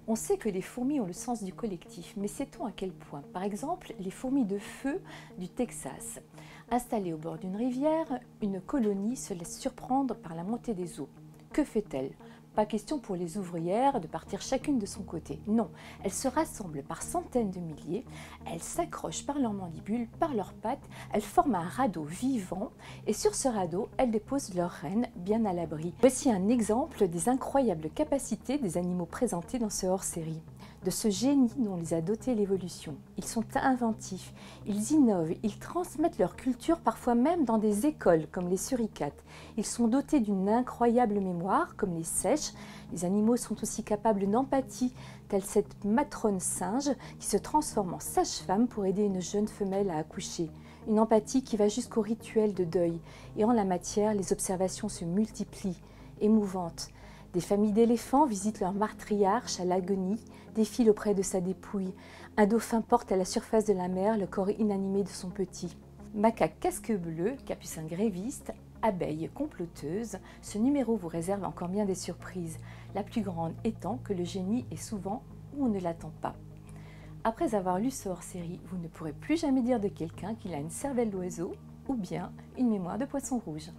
On sait que les fourmis ont le sens du collectif, mais sait-on à quel point? Par exemple, les fourmis de feu du Texas. Installées au bord d'une rivière, une colonie se laisse surprendre par la montée des eaux. Que fait-elle? Pas question pour les ouvrières de partir chacune de son côté. Non, elles se rassemblent par centaines de milliers, elles s'accrochent par leurs mandibules, par leurs pattes, elles forment un radeau vivant et sur ce radeau, elles déposent leurs reines bien à l'abri. Voici un exemple des incroyables capacités des animaux présentés dans ce hors-série, de ce génie dont les a dotés l'évolution. Ils sont inventifs, ils innovent, ils transmettent leur culture parfois même dans des écoles comme les suricates. Ils sont dotés d'une incroyable mémoire comme les seiches. Les animaux sont aussi capables d'empathie, telle cette matrone singe qui se transforme en sage-femme pour aider une jeune femelle à accoucher. Une empathie qui va jusqu'au rituel de deuil. Et en la matière, les observations se multiplient, émouvantes. Des familles d'éléphants visitent leur matriarche à l'agonie, défilent auprès de sa dépouille. Un dauphin porte à la surface de la mer le corps inanimé de son petit. Macaque casque bleu, capucin gréviste, abeille comploteuse, ce numéro vous réserve encore bien des surprises, la plus grande étant que le génie est souvent où on ne l'attend pas. Après avoir lu ce hors-série, vous ne pourrez plus jamais dire de quelqu'un qu'il a une cervelle d'oiseau ou bien une mémoire de poisson rouge.